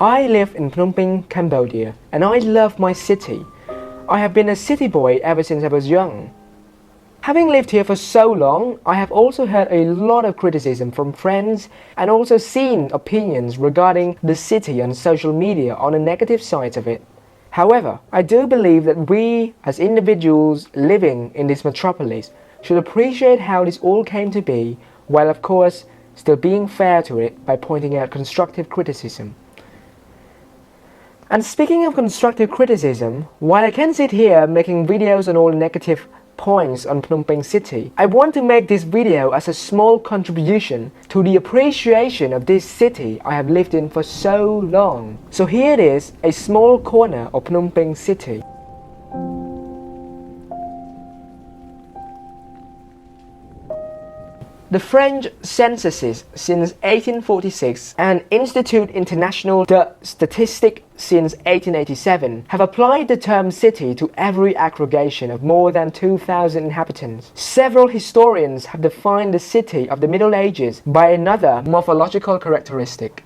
I live in Phnom Penh, Cambodia, and I love my city. I have been a city boy ever since I was young. Having lived here for so long, I have also heard a lot of criticism from friends and also seen opinions regarding the city on social media on the negative sides of it. However, I do believe that we, as individuals living in this metropolis, should appreciate how this all came to be, while of course still being fair to it by pointing out constructive criticism. And speaking of constructive criticism, while I can sit here making videos on all the negative points on Phnom Penh city, I want to make this video as a small contribution to the appreciation of this city I have lived in for so long. So here it is, a small corner of Phnom Penh city. The French censuses since 1846 and Institut International de Statistique since 1887 have applied the term city to every aggregation of more than 2,000 inhabitants. Several historians have defined the city of the Middle Ages by another morphological characteristic,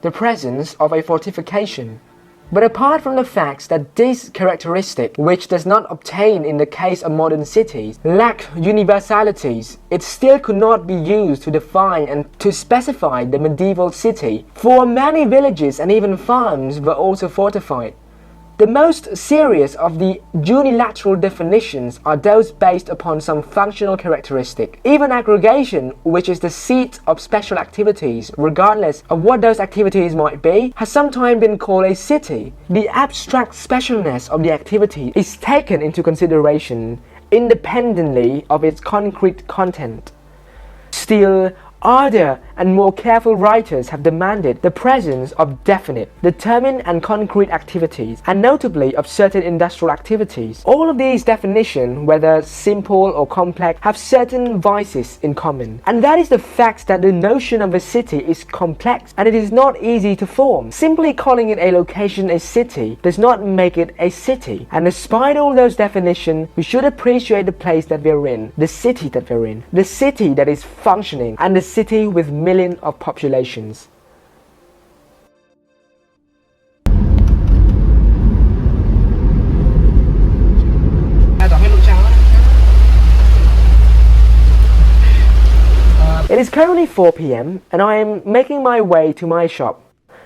the presence of a fortification. But apart from the fact that this characteristic, which does not obtain in the case of modern cities, lack universalities, it still could not be used to define and to specify the medieval city, for many villages and even farms were also fortified. The most serious of the unilateral definitions are those based upon some functional characteristic. Even aggregation, which is the seat of special activities, regardless of what those activities might be, has sometimes been called a city. The abstract specialness of the activity is taken into consideration independently of its concrete content. Still, other and more careful writers have demanded the presence of definite, determined and concrete activities, and notably of certain industrial activities. All of these definitions, whether simple or complex, have certain vices in common. And that is the fact that the notion of a city is complex and it is not easy to form. Simply calling it a location a city does not make it a city. And despite all those definitions, we should appreciate the place that we're in, the city that we're in, the city that is functioning, and the city with millions of populations. It is currently 4 p.m. and I am making my way to my shop,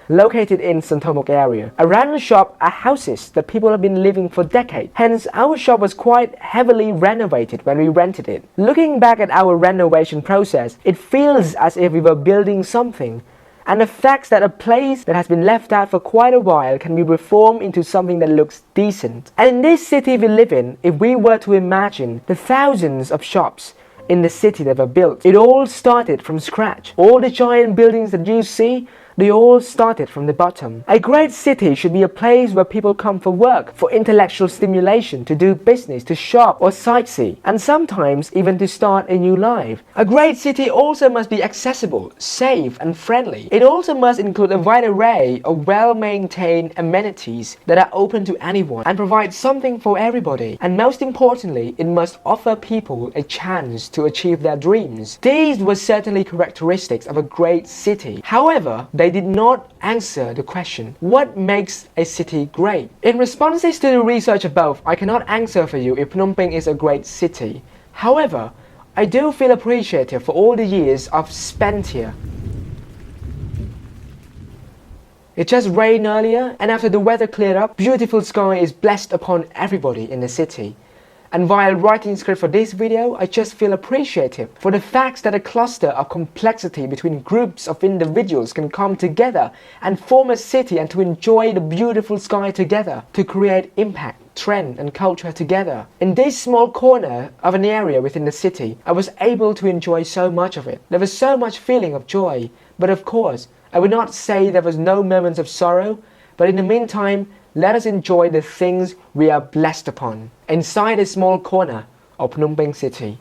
located in Santomok area. Around the shop are houses that people have been living for decades. Hence, our shop was quite heavily renovated when we rented it. Looking back at our renovation process, it feels as if we were building something. And the fact that a place that has been left out for quite a while can be reformed into something that looks decent. And in this city we live in, if we were to imagine the thousands of shops in the city that were built, it all started from scratch. All the giant buildings that you see, they all started from the bottom. A great city should be a place where people come for work, for intellectual stimulation, to do business, to shop or sightsee, and sometimes even to start a new life. A great city also must be accessible, safe and friendly. It also must include a wide array of well-maintained amenities that are open to anyone and provide something for everybody. And most importantly, it must offer people a chance to achieve their dreams. These were certainly characteristics of a great city. However, they did not answer the question, what makes a city great? In responses to the research above, I cannot answer for you if Phnom Penh is a great city. However, I do feel appreciative for all the years I've spent here. It just rained earlier, and after the weather cleared up, beautiful sky is blessed upon everybody in the city. And while writing the script for this video, I just feel appreciative for the fact that a cluster of complexity between groups of individuals can come together and form a city and to enjoy the beautiful sky together, to create impact, trend and culture together. In this small corner of an area within the city, I was able to enjoy so much of it. There was so much feeling of joy, but of course, I would not say there was no moments of sorrow, but in the meantime, let us enjoy the things we are blessed upon inside a small corner of Phnom Penh city.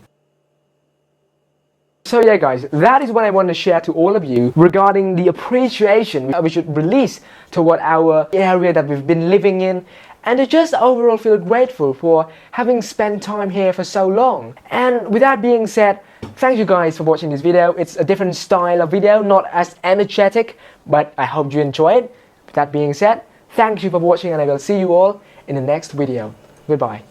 So yeah guys, that is what I want to share to all of you regarding the appreciation we should release toward our area that we've been living in, and to just overall feel grateful for having spent time here for so long. And with that being said, thank you guys for watching this video. It's a different style of video, not as energetic, but I hope you enjoy it. That being said, thank you for watching and I will see you all in the next video. Goodbye.